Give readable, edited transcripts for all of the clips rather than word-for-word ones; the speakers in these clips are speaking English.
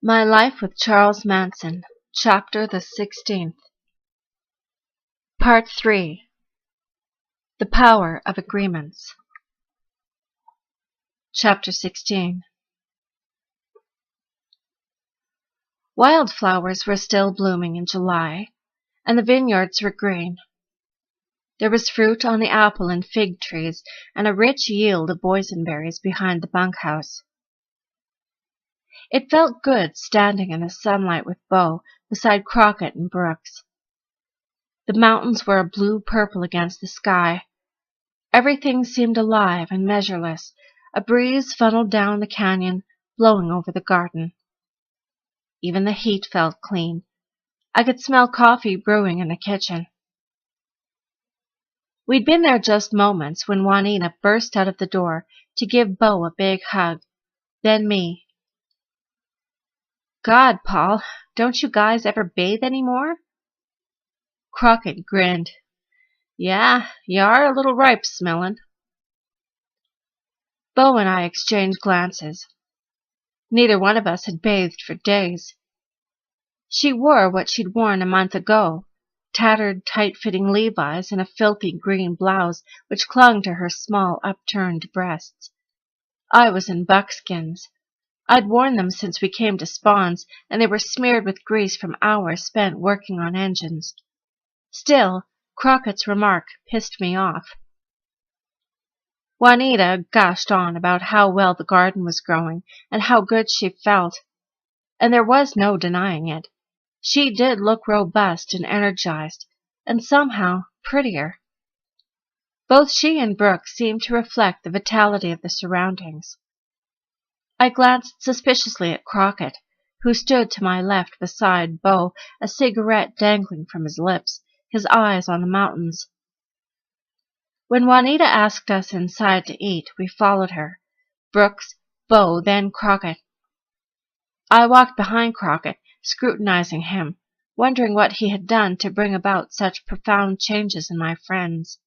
My Life with Charles Manson, Chapter the 16th. Part 3. The Power of Agreements. Chapter 16. Wildflowers were still blooming in July, and the vineyards were green. There was fruit on the apple and fig trees, and a rich yield of boysenberries behind the bunkhouse. It felt good standing in the sunlight with Beau beside Crockett and Brooks. The mountains were a blue-purple against the sky. Everything seemed alive and measureless. A breeze funneled down the canyon, blowing over the garden. Even the heat felt clean. I could smell coffee brewing in the kitchen. We'd been there just moments when Juanita burst out of the door to give Beau a big hug, then me. God, Paul, don't you guys ever bathe anymore? Crockett grinned. Yeah, you are a little ripe smellin'. Beau and I exchanged glances. Neither one of us had bathed for days. She wore what she'd worn a month ago, tattered, tight-fitting Levi's and a filthy green blouse which clung to her small, upturned breasts. I was in buckskins. I'd worn them since we came to Spawn's, and they were smeared with grease from hours spent working on engines. Still, Crockett's remark pissed me off. Juanita gushed on about how well the garden was growing and how good she felt, and there was no denying it. She did look robust and energized, and somehow prettier. Both she and Brooks seemed to reflect the vitality of the surroundings. I glanced suspiciously at Crockett, who stood to my left beside Beau, a cigarette dangling from his lips, his eyes on the mountains. When Juanita asked us inside to eat, we followed her. Brooks, Beau, then Crockett. I walked behind Crockett, scrutinizing him, wondering what he had done to bring about such profound changes in my friends.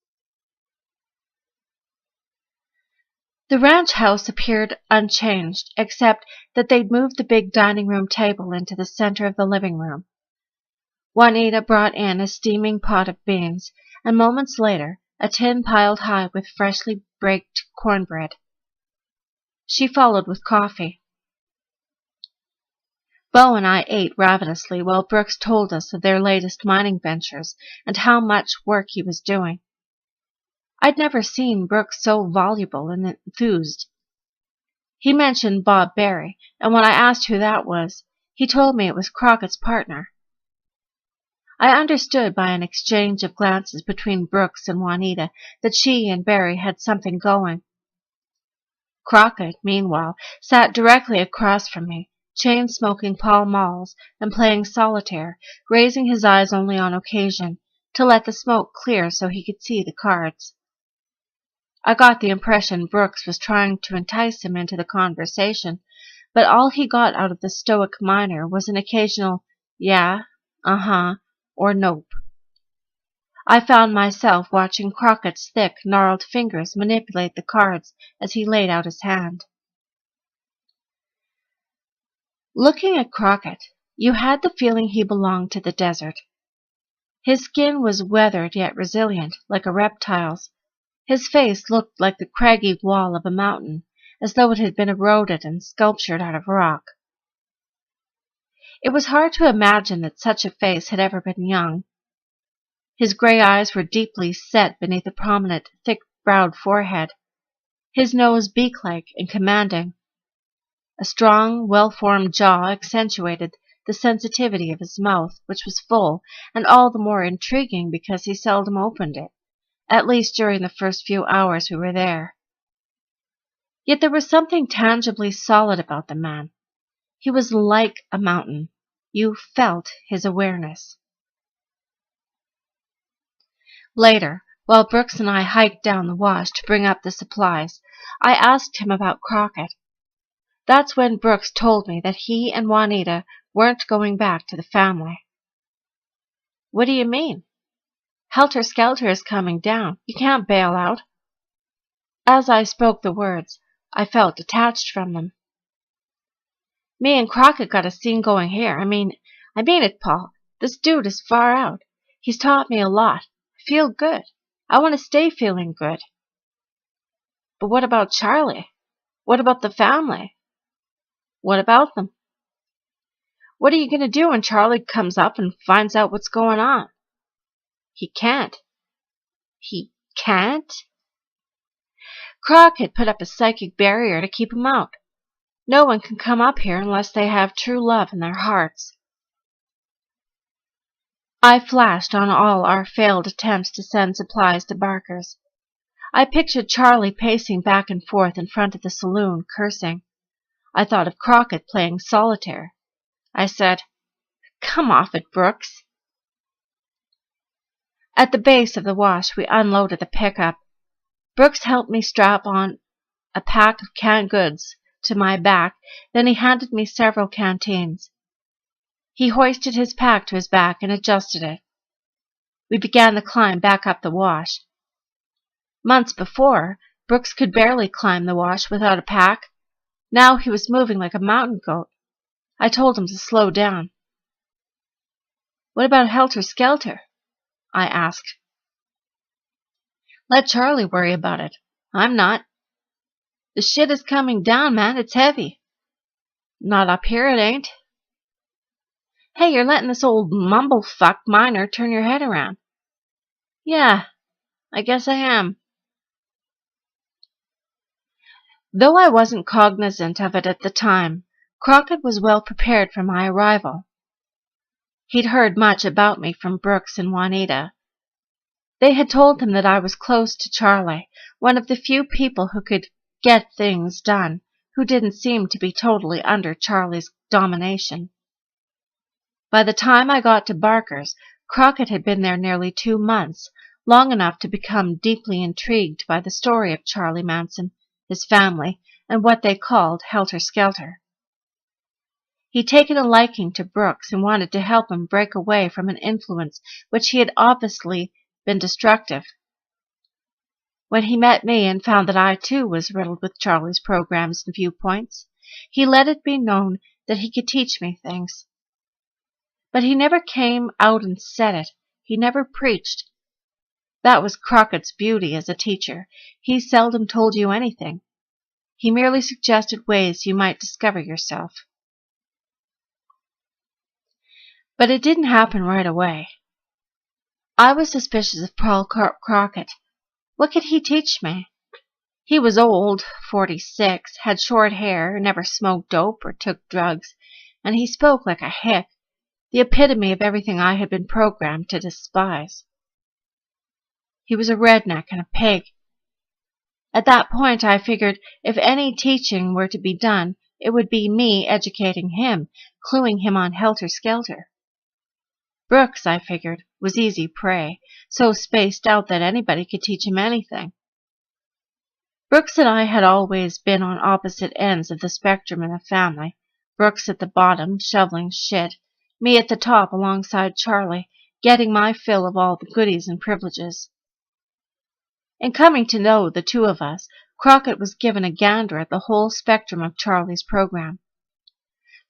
The ranch house appeared unchanged, except that they'd moved the big dining room table into the center of the living room. Juanita brought in a steaming pot of beans, and moments later, a tin piled high with freshly baked cornbread. She followed with coffee. Beau and I ate ravenously while Brooks told us of their latest mining ventures and how much work he was doing. I'd never seen Brooks so voluble and enthused. He mentioned Bob Berry, and when I asked who that was, he told me it was Crockett's partner. I understood by an exchange of glances between Brooks and Juanita that she and Berry had something going. Crockett, meanwhile, sat directly across from me, chain-smoking Pall Malls and playing solitaire, raising his eyes only on occasion, to let the smoke clear so he could see the cards. I got the impression Brooks was trying to entice him into the conversation, but all he got out of the stoic miner was an occasional yeah, uh-huh, or nope. I found myself watching Crockett's thick, gnarled fingers manipulate the cards as he laid out his hand. Looking at Crockett, you had the feeling he belonged to the desert. His skin was weathered yet resilient, like a reptile's. His face looked like the craggy wall of a mountain, as though it had been eroded and sculptured out of rock. It was hard to imagine that such a face had ever been young. His gray eyes were deeply set beneath a prominent, thick-browed forehead, his nose beak-like and commanding. A strong, well-formed jaw accentuated the sensitivity of his mouth, which was full, and all the more intriguing because he seldom opened it, at least during the first few hours we were there. Yet there was something tangibly solid about the man. He was like a mountain. You felt his awareness. Later, while Brooks and I hiked down the wash to bring up the supplies, I asked him about Crockett. That's when Brooks told me that he and Juanita weren't going back to the family. What do you mean? Helter Skelter is coming down. You can't bail out. As I spoke the words, I felt detached from them. Me and Crockett got a scene going here. I mean it, Paul. This dude is far out. He's taught me a lot. I feel good. I want to stay feeling good. But what about Charlie? What about the family? What about them? What are you going to do when Charlie comes up and finds out what's going on? He can't. He can't? Crockett put up a psychic barrier to keep him out. No one can come up here unless they have true love in their hearts. I flashed on all our failed attempts to send supplies to Barker's. I pictured Charlie pacing back and forth in front of the saloon, cursing. I thought of Crockett playing solitaire. I said, "Come off it, Brooks." At the base of the wash, we unloaded the pickup. Brooks helped me strap on a pack of canned goods to my back, then he handed me several canteens. He hoisted his pack to his back and adjusted it. We began the climb back up the wash. Months before, Brooks could barely climb the wash without a pack. Now he was moving like a mountain goat. I told him to slow down. "What about Helter Skelter?" I asked. "Let Charlie worry about it. I'm not. The shit is coming down, man. It's heavy." "Not up here, it ain't." "Hey, you're letting this old mumblefuck miner turn your head around." "Yeah, I guess I am." Though I wasn't cognizant of it at the time, Crockett was well prepared for my arrival. He'd heard much about me from Brooks and Juanita. They had told him that I was close to Charlie, one of the few people who could get things done, who didn't seem to be totally under Charlie's domination. By the time I got to Barker's, Crockett had been there nearly 2 months, long enough to become deeply intrigued by the story of Charlie Manson, his family, and what they called Helter Skelter. He'd taken a liking to Brooks and wanted to help him break away from an influence which he had obviously been destructive. When he met me and found that I too was riddled with Charlie's programs and viewpoints, he let it be known that he could teach me things. But he never came out and said it. He never preached. That was Crockett's beauty as a teacher. He seldom told you anything. He merely suggested ways you might discover yourself. But it didn't happen right away. I was suspicious of Paul Crockett. What could he teach me? He was old, 46, had short hair, never smoked dope or took drugs, and he spoke like a hick, the epitome of everything I had been programmed to despise. He was a redneck and a pig. At that point, I figured if any teaching were to be done, it would be me educating him, cluing him on Helter Skelter. Brooks, I figured, was easy prey, so spaced out that anybody could teach him anything. Brooks and I had always been on opposite ends of the spectrum in the family. Brooks at the bottom, shoveling shit, me at the top alongside Charlie, getting my fill of all the goodies and privileges. In coming to know the two of us, Crockett was given a gander at the whole spectrum of Charlie's program.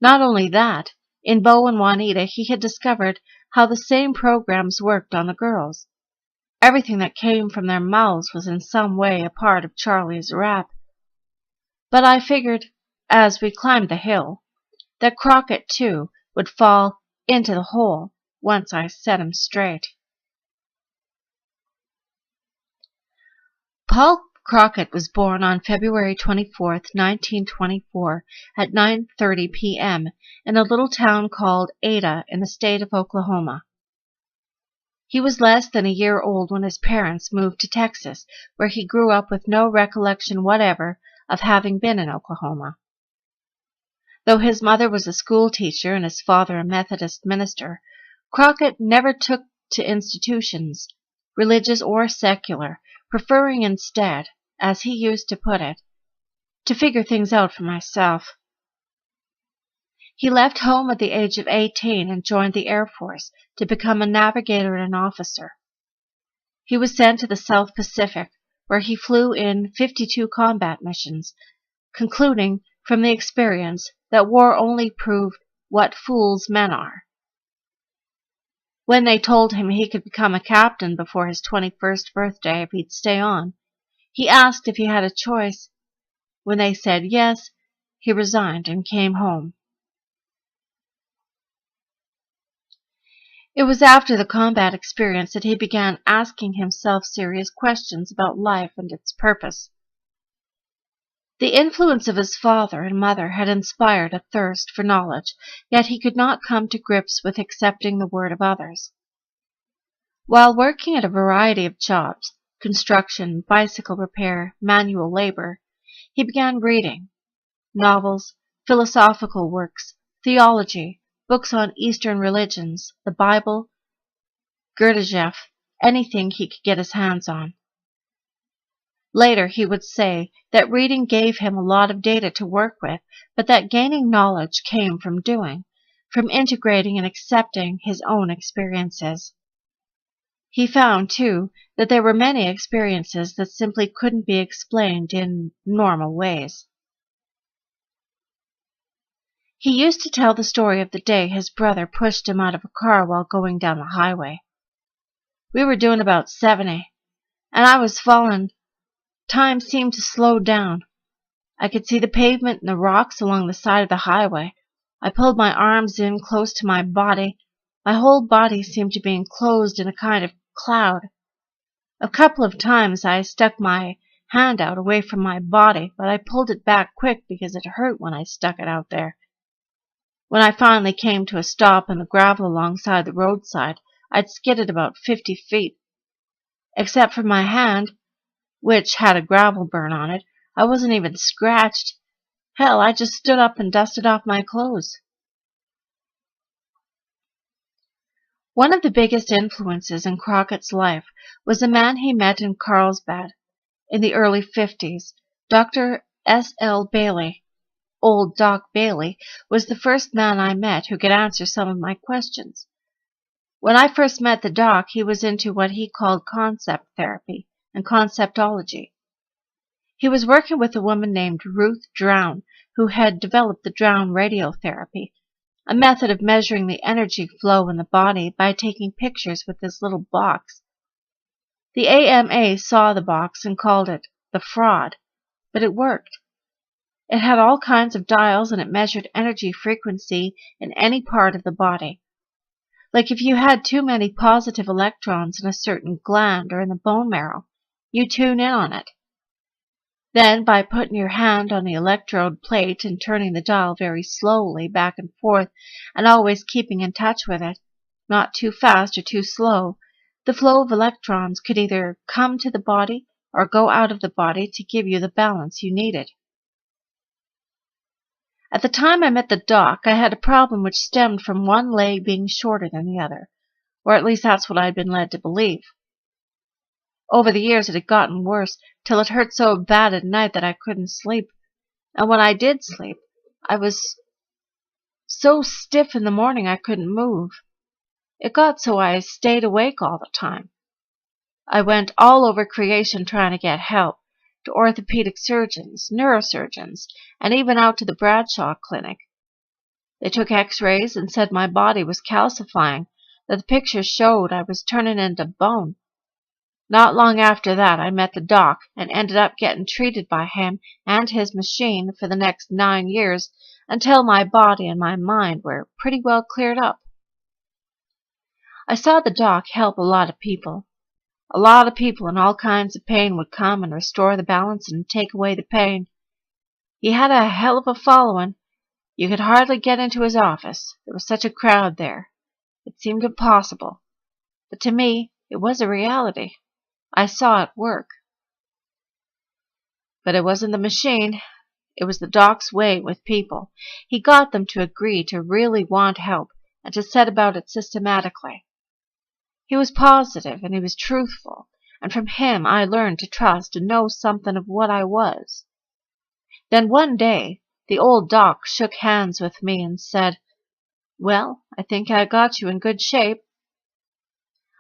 Not only that, in Bo and Juanita he had discovered how the same programs worked on the girls. Everything that came from their mouths was in some way a part of Charlie's rap. But I figured, as we climbed the hill, that Crockett, too, would fall into the hole once I set him straight. Paul Crockett was born on February 24, 1924, at 9:30 p.m. in a little town called Ada in the state of Oklahoma. He was less than a year old when his parents moved to Texas, where he grew up with no recollection whatever of having been in Oklahoma. Though his mother was a school teacher and his father a Methodist minister, Crockett never took to institutions, religious or secular, preferring instead, as he used to put it, to figure things out for myself. He left home at the age of 18 and joined the Air Force to become a navigator and an officer. He was sent to the South Pacific, where he flew in 52 combat missions, concluding from the experience that war only proved what fools men are. When they told him he could become a captain before his 21st birthday if he'd stay on, he asked if he had a choice. When they said yes, he resigned and came home. It was after the combat experience that he began asking himself serious questions about life and its purpose. The influence of his father and mother had inspired a thirst for knowledge, yet he could not come to grips with accepting the word of others. While working at a variety of jobs, construction, bicycle repair, manual labor, he began reading novels, philosophical works, theology, books on Eastern religions, the Bible, Gurdjieff, anything he could get his hands on. Later, he would say that reading gave him a lot of data to work with, but that gaining knowledge came from doing, from integrating and accepting his own experiences. He found, too, that there were many experiences that simply couldn't be explained in normal ways. He used to tell the story of the day his brother pushed him out of a car while going down the highway. We were doing about 70, and I was falling. Time seemed to slow down. I could see the pavement and the rocks along the side of the highway. I pulled my arms in close to my body. My whole body seemed to be enclosed in a kind of cloud. A couple of times I stuck my hand out away from my body, but I pulled it back quick because it hurt when I stuck it out there. When I finally came to a stop in the gravel alongside the roadside, I'd skidded about 50 feet. Except for my hand, which had a gravel burn on it, I wasn't even scratched. Hell, I just stood up and dusted off my clothes. One of the biggest influences in Crockett's life was a man he met in Carlsbad in the early 50s, Dr. S.L. Bailey. Old Doc Bailey was the first man I met who could answer some of my questions. When I first met the doc, he was into what he called concept therapy and conceptology. He was working with a woman named Ruth Drown, who had developed the Drown radiotherapy, a method of measuring the energy flow in the body by taking pictures with this little box. The AMA saw the box and called it the fraud, but it worked. It had all kinds of dials and it measured energy frequency in any part of the body. Like if you had too many positive electrons in a certain gland or in the bone marrow, you tune in on it. Then, by putting your hand on the electrode plate and turning the dial very slowly back and forth and always keeping in touch with it, not too fast or too slow, the flow of electrons could either come to the body or go out of the body to give you the balance you needed. At the time I met the doc, I had a problem which stemmed from one leg being shorter than the other, or at least that's what I'd been led to believe. Over the years it had gotten worse, till it hurt so bad at night that I couldn't sleep, and when I did sleep, I was so stiff in the morning I couldn't move. It got so I stayed awake all the time. I went all over creation trying to get help, to orthopedic surgeons, neurosurgeons, and even out to the Bradshaw Clinic. They took x-rays and said my body was calcifying, that the pictures showed I was turning into bone. Not long after that, I met the doc and ended up getting treated by him and his machine for the next 9 years until my body and my mind were pretty well cleared up. I saw the doc help a lot of people. A lot of people in all kinds of pain would come and restore the balance and take away the pain. He had a hell of a following. You could hardly get into his office. There was such a crowd there. It seemed impossible. But to me, it was a reality. I saw it work. But it wasn't the machine. It was the doc's way with people. He got them to agree to really want help and to set about it systematically. He was positive and he was truthful, and from him I learned to trust and know something of what I was. Then one day, the old doc shook hands with me and said, "Well, I think I got you in good shape."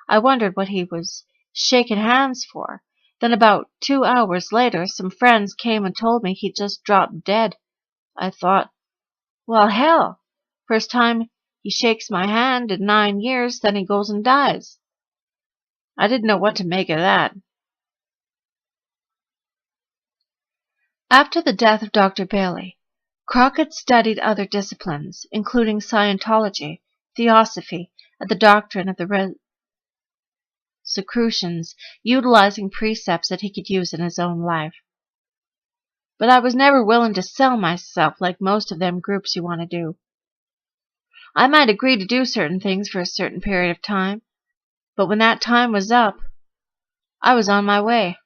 I wondered what he was shaking hands for. Then about 2 hours later, some friends came and told me he'd just dropped dead. I thought, Well, hell. First time he shakes my hand in 9 years, then he goes and dies. I didn't know what to make of that. After the death of Dr. Bailey, Crockett studied other disciplines, including Scientology, Theosophy, and the doctrine of the Rosicrucians, utilizing precepts that he could use in his own life. But I was never willing to sell myself like most of them groups you want to do. I might agree to do certain things for a certain period of time, but when that time was up, I was on my way.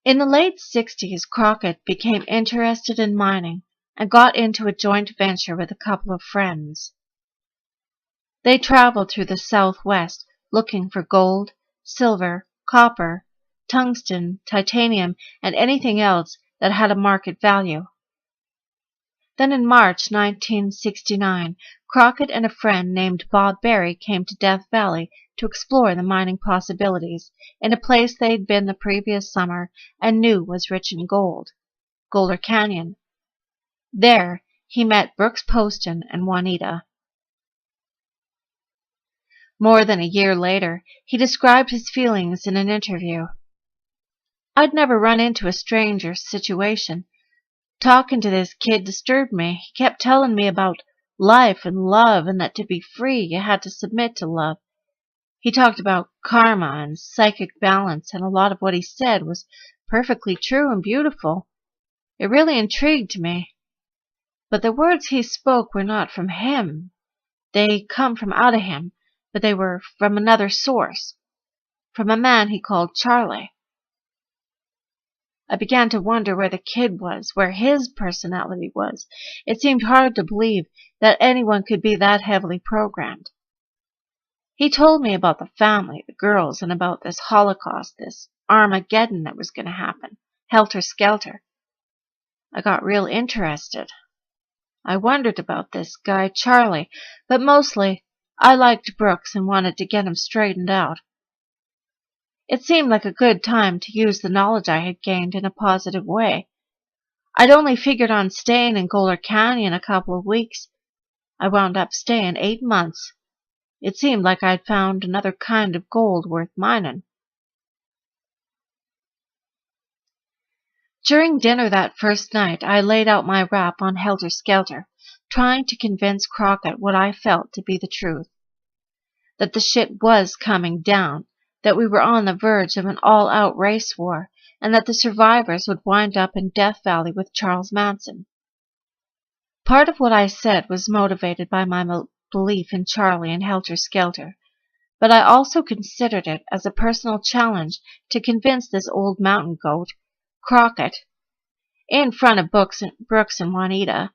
In the late 60s, Crockett became interested in mining and got into a joint venture with a couple of friends. They traveled through the Southwest looking for gold, silver, copper, tungsten, titanium, and anything else that had a market value. Then in March 1969, Crockett and a friend named Bob Berry came to Death Valley to explore the mining possibilities in a place they'd been the previous summer and knew was rich in gold, Goler Canyon. There, he met Brooks Poston and Juanita. More than a year later, he described his feelings in an interview. I'd never run into a stranger situation. Talking to this kid disturbed me. He kept telling me about life and love and that to be free you had to submit to love. He talked about karma and psychic balance, and a lot of what he said was perfectly true and beautiful. It really intrigued me. But the words he spoke were not from him. They come from out of him, but they were from another source, from a man he called Charlie. I began to wonder where the kid was, where his personality was. It seemed hard to believe that anyone could be that heavily programmed. He told me about the family, the girls, and about this Holocaust, this Armageddon that was going to happen, helter-skelter. I got real interested. I wondered about this guy, Charlie, but mostly I liked Brooks and wanted to get him straightened out. It seemed like a good time to use the knowledge I had gained in a positive way. I'd only figured on staying in Goler Canyon a couple of weeks. I wound up staying 8 months. It seemed like I'd found another kind of gold worth mining. During dinner that first night, I laid out my rap on Helter Skelter, trying to convince Crockett what I felt to be the truth. That the shit was coming down, that we were on the verge of an all-out race war, and that the survivors would wind up in Death Valley with Charles Manson. Part of what I said was motivated by my belief in Charlie and Helter Skelter, but I also considered it as a personal challenge to convince this old mountain goat, Crockett, in front of Brooks and Juanita,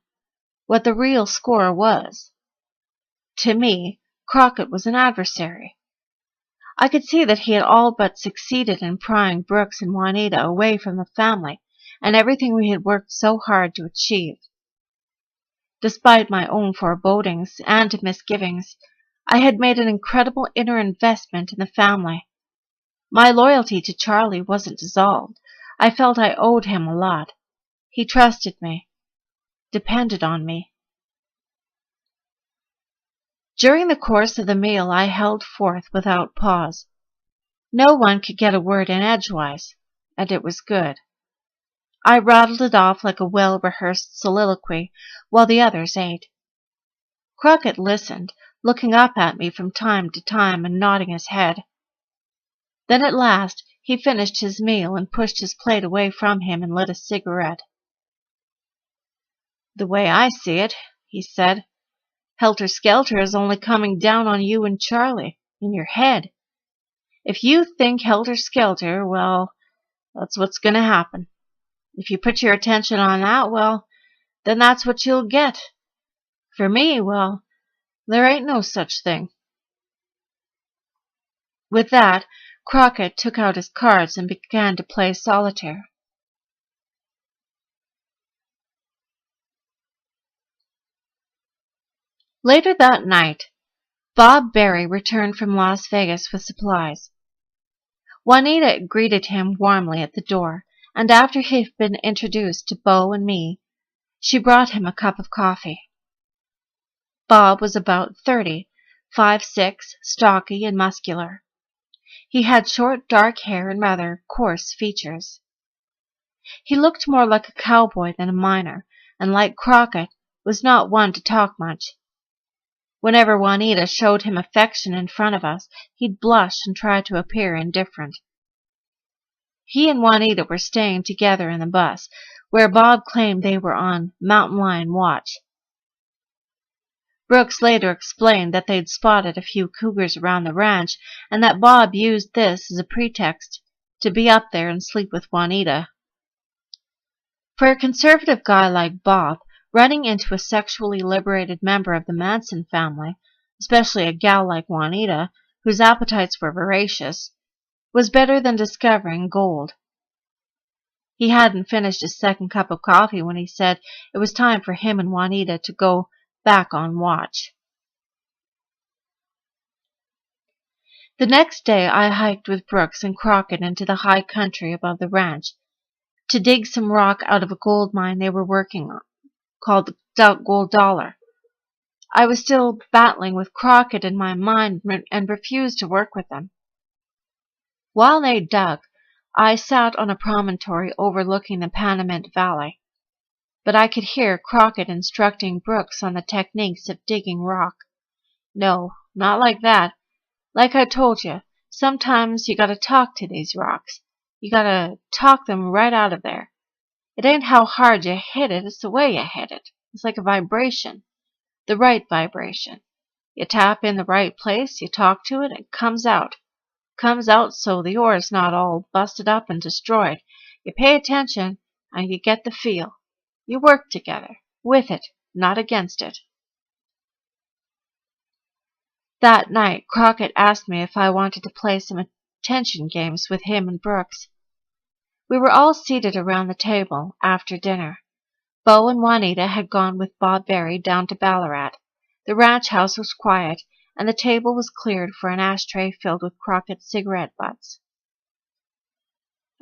what the real score was. To me, Crockett was an adversary. I could see that he had all but succeeded in prying Brooks and Juanita away from the family and everything we had worked so hard to achieve. Despite my own forebodings and misgivings, I had made an incredible inner investment in the family. My loyalty to Charlie wasn't dissolved. I felt I owed him a lot. He trusted me, depended on me. During the course of the meal, I held forth without pause. No one could get a word in edgewise, and it was good. I rattled it off like a well-rehearsed soliloquy while the others ate. Crockett listened, looking up at me from time to time and nodding his head. Then at last he finished his meal and pushed his plate away from him and lit a cigarette. "The way I see it," he said, "Helter Skelter is only coming down on you and Charlie, in your head. If you think Helter Skelter, well, that's what's going to happen. If you put your attention on that, well, then that's what you'll get. For me, well, there ain't no such thing." With that, Crockett took out his cards and began to play solitaire. Later that night, Bob Berry returned from Las Vegas with supplies. Juanita greeted him warmly at the door, and after he'd been introduced to Bo and me, She brought him a cup of coffee. Bob was about 30, 5'6", stocky and muscular. He had short dark hair and rather coarse features. He looked more like a cowboy than a miner, and like Crockett, was not one to talk much. Whenever Juanita showed him affection in front of us, he'd blush and try to appear indifferent. He and Juanita were staying together in the bus, where Bob claimed they were on mountain lion watch. Brooks later explained that they'd spotted a few cougars around the ranch, and that Bob used this as a pretext to be up there and sleep with Juanita. For a conservative guy like Bob, running into a sexually liberated member of the Manson family, especially a gal like Juanita, whose appetites were voracious, was better than discovering gold. He hadn't finished his second cup of coffee when he said it was time for him and Juanita to go back on watch. The next day I hiked with Brooks and Crockett into the high country above the ranch to dig some rock out of a gold mine they were working on, called the Gold Dollar. I was still battling with Crockett in my mind and refused to work with them. While they dug, I sat on a promontory overlooking the Panamint Valley, but I could hear Crockett instructing Brooks on the techniques of digging rock. No, not like that. Like I told you, sometimes you gotta talk to these rocks. You gotta talk them right out of there. It ain't how hard you hit it, it's the way you hit it. It's like a vibration. The right vibration. You tap in the right place, you talk to it, it comes out. Comes out so the ore's not all busted up and destroyed. You pay attention, and you get the feel. You work together, with it, not against it. That night, Crockett asked me if I wanted to play some attention games with him and Brooks. We were all seated around the table after dinner. Bo and Juanita had gone with Bob Berry down to Ballarat. The ranch house was quiet, and the table was cleared for an ashtray filled with Crockett's cigarette butts.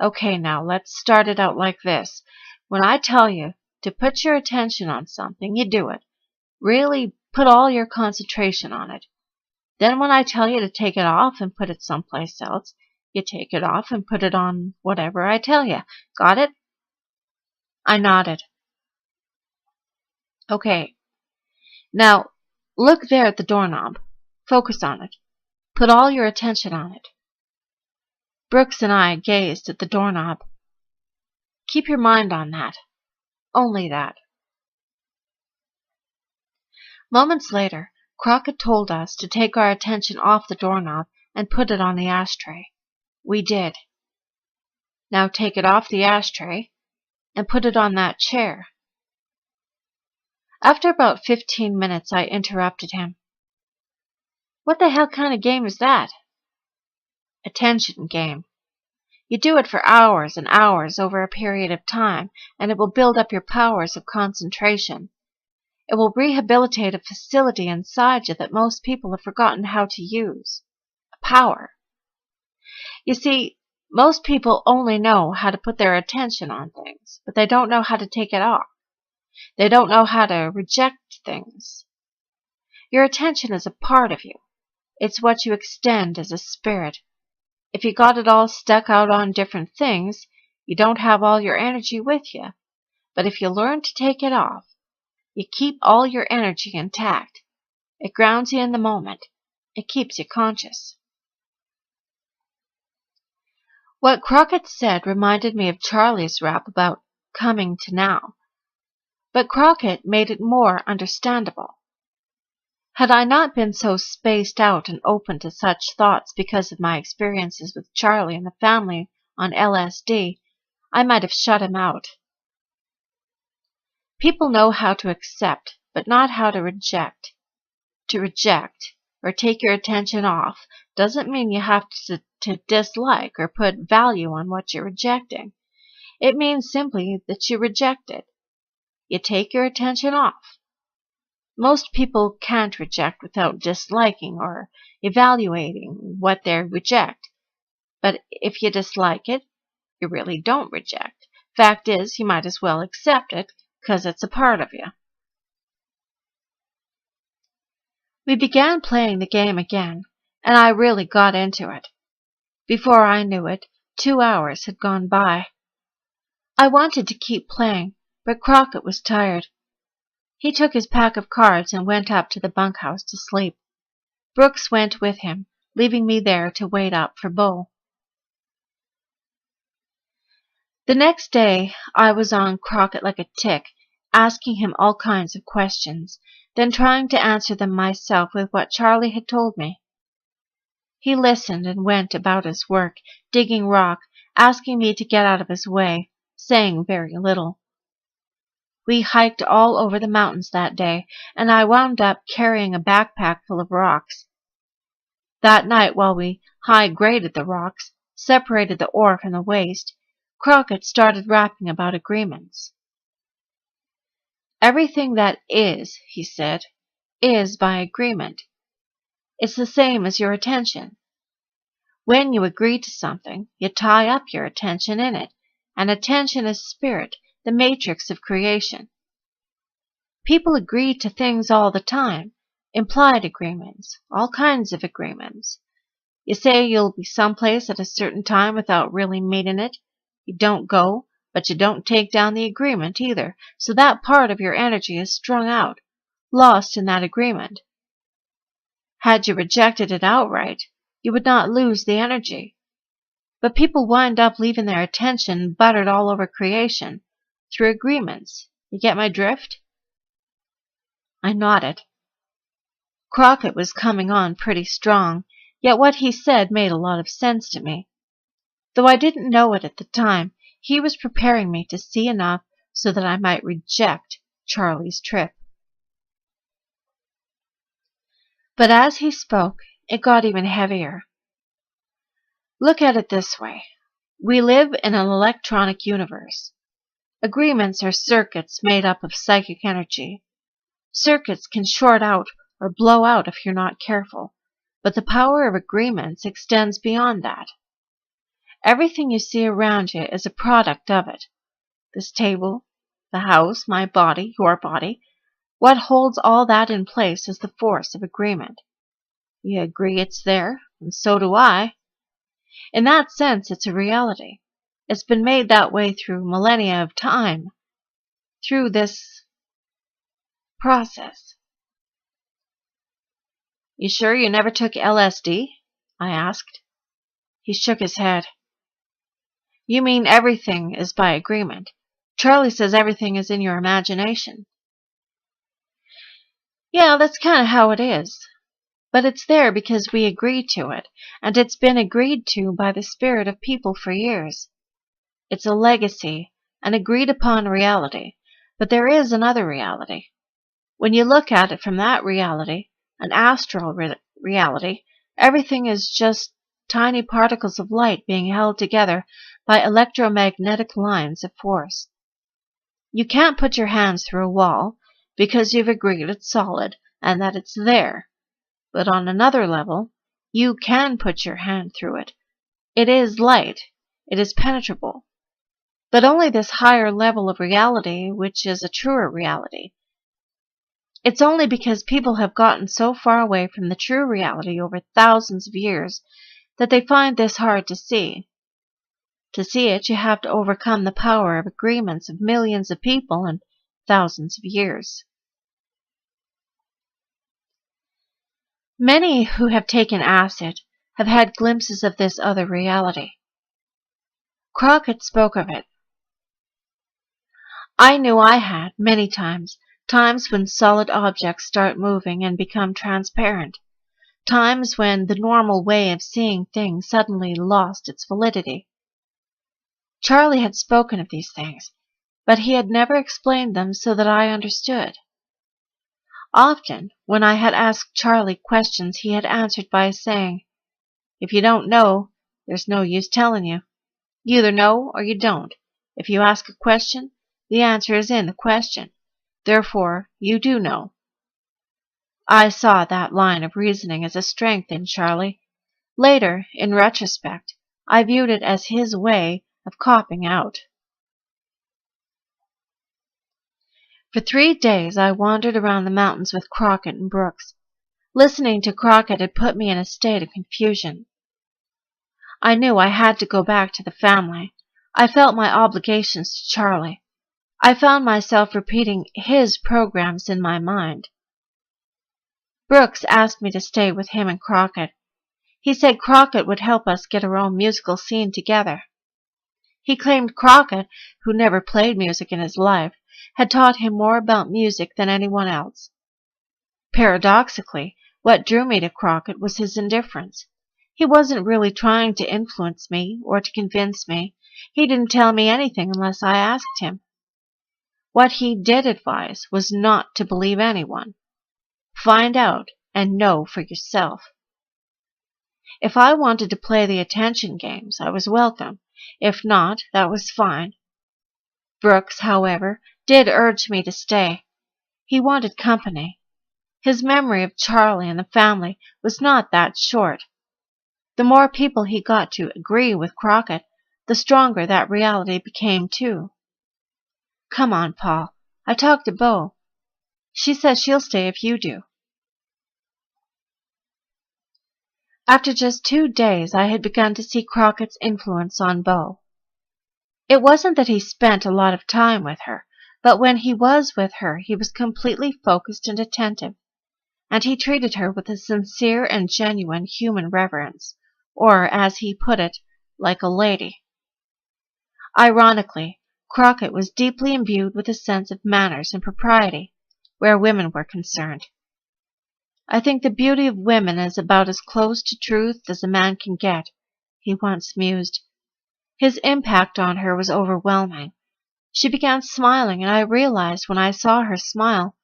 Okay, now, let's start it out like this. When I tell you to put your attention on something, you do it. Really put all your concentration on it. Then when I tell you to take it off and put it someplace else, you take it off and put it on whatever I tell you. Got it? I nodded. Okay. Now, look there at the doorknob. Focus on it. Put all your attention on it. Brooks and I gazed at the doorknob. Keep your mind on that. Only that. Moments later, Crockett told us to take our attention off the doorknob and put it on the ashtray. We did. Now take it off the ashtray and put it on that chair. After about 15 minutes, I interrupted him. What the hell kind of game is that? Attention game. You do it for hours and hours over a period of time, and it will build up your powers of concentration. It will rehabilitate a facility inside you that most people have forgotten how to use. A power. You see, most people only know how to put their attention on things, but they don't know how to take it off. They don't know how to reject things. Your attention is a part of you. It's what you extend as a spirit. If you got it all stuck out on different things, you don't have all your energy with you. But if you learn to take it off, you keep all your energy intact. It grounds you in the moment. It keeps you conscious. What Crockett said reminded me of Charlie's rap about coming to now. But Crockett made it more understandable. Had I not been so spaced out and open to such thoughts because of my experiences with Charlie and the family on LSD, I might have shut him out. People know how to accept, but not how to reject. To reject, or take your attention off, doesn't mean you have to dislike or put value on what you're rejecting. It means simply that you reject it. You take your attention off. Most people can't reject without disliking or evaluating what they reject. But if you dislike it, you really don't reject. Fact is, you might as well accept it, 'cause it's a part of you. We began playing the game again, and I really got into it. Before I knew it, 2 hours had gone by. I wanted to keep playing, but Crockett was tired. He took his pack of cards and went up to the bunkhouse to sleep. Brooks went with him, leaving me there to wait up for Bo. The next day, I was on Crockett like a tick, asking him all kinds of questions, then trying to answer them myself with what Charlie had told me. He listened and went about his work, digging rock, asking me to get out of his way, saying very little. We hiked all over the mountains that day, and I wound up carrying a backpack full of rocks. That night, while we high-graded the rocks, separated the ore from the waste, Crockett started rapping about agreements. Everything that is, he said, is by agreement. It's the same as your attention. When you agree to something, you tie up your attention in it, and attention is spirit, the matrix of creation. People agree to things all the time, implied agreements, all kinds of agreements. You say you'll be someplace at a certain time without really meaning it. You don't go, but you don't take down the agreement either, so that part of your energy is strung out, lost in that agreement. Had you rejected it outright, you would not lose the energy. But people wind up leaving their attention buttered all over creation, through agreements. You get my drift? I nodded. Crockett was coming on pretty strong, yet what he said made a lot of sense to me. Though I didn't know it at the time, he was preparing me to see enough so that I might reject Charlie's trip. But as he spoke, it got even heavier. Look at it this way. We live in an electronic universe. Agreements are circuits made up of psychic energy. Circuits can short out or blow out if you're not careful, but the power of agreements extends beyond that. Everything you see around you is a product of it. This table, the house, my body, your body. What holds all that in place is the force of agreement. You agree it's there, and so do I. In that sense, it's a reality. It's been made that way through millennia of time, through this process. You sure you never took LSD? I asked. He shook his head. You mean everything is by agreement. Charlie says everything is in your imagination. Yeah, that's kind of how it is. But it's there because we agreed to it, and it's been agreed to by the spirit of people for years. It's a legacy, an agreed-upon reality, but there is another reality. When you look at it from that reality, an astral reality, everything is just tiny particles of light being held together by electromagnetic lines of force. You can't put your hands through a wall because you've agreed it's solid and that it's there. But on another level, you can put your hand through it. It is light. It is penetrable. But only this higher level of reality, which is a truer reality. It's only because people have gotten so far away from the true reality over thousands of years that they find this hard to see. To see it, you have to overcome the power of agreements of millions of people and thousands of years. Many who have taken acid have had glimpses of this other reality. Crockett spoke of it. I knew I had, many times when solid objects start moving and become transparent, times when the normal way of seeing things suddenly lost its validity. Charlie had spoken of these things, but he had never explained them so that I understood. Often, when I had asked Charlie questions, he had answered by saying, "If you don't know, there's no use telling you. You either know or you don't. If you ask a question, the answer is in the question. Therefore, you do know." I saw that line of reasoning as a strength in Charlie. Later, in retrospect, I viewed it as his way of copping out. For 3 days I wandered around the mountains with Crockett and Brooks. Listening to Crockett had put me in a state of confusion. I knew I had to go back to the family. I felt my obligations to Charlie. I found myself repeating his programs in my mind. Brooks asked me to stay with him and Crockett. He said Crockett would help us get our own musical scene together. He claimed Crockett, who never played music in his life, had taught him more about music than anyone else. Paradoxically, what drew me to Crockett was his indifference. He wasn't really trying to influence me or to convince me. He didn't tell me anything unless I asked him. What he did advise was not to believe anyone. Find out and know for yourself. If I wanted to play the attention games, I was welcome. If not, that was fine. Brooks, however, did urge me to stay. He wanted company. His memory of Charlie and the family was not that short. The more people he got to agree with Crockett, the stronger that reality became, too. Come on, Paul. I talked to Bo. She says she'll stay if you do. After just 2 days, I had begun to see Crockett's influence on Bo. It wasn't that he spent a lot of time with her, but when he was with her, he was completely focused and attentive, and he treated her with a sincere and genuine human reverence, or, as he put it, like a lady. Ironically, Crockett was deeply imbued with a sense of manners and propriety, where women were concerned. I think the beauty of women is about as close to truth as a man can get, he once mused. His impact on her was overwhelming. She began smiling, and I realized when I saw her smile,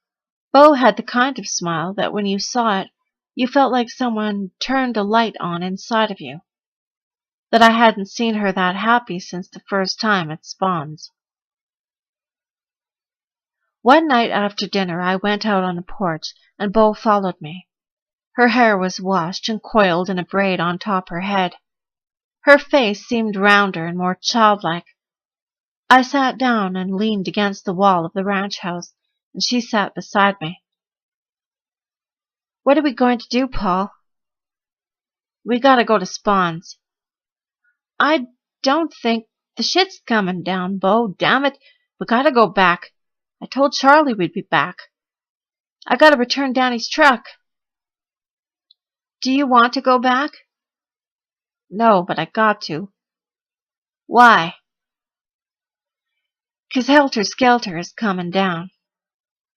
Bo had the kind of smile that when you saw it, you felt like someone turned a light on inside of you. That I hadn't seen her that happy since the first time at Spawn's. One night after dinner, I went out on the porch, and Bo followed me. Her hair was washed and coiled in a braid on top her head. Her face seemed rounder and more childlike. I sat down and leaned against the wall of the ranch house, and she sat beside me. What are we going to do, Paul? We gotta go to Spawn's. I don't think the shit's coming down, Bo. Damn it. We gotta go back. I told Charlie we'd be back. I gotta return Danny's truck. Do you want to go back? No, but I got to. Why? 'Cause Helter Skelter is coming down.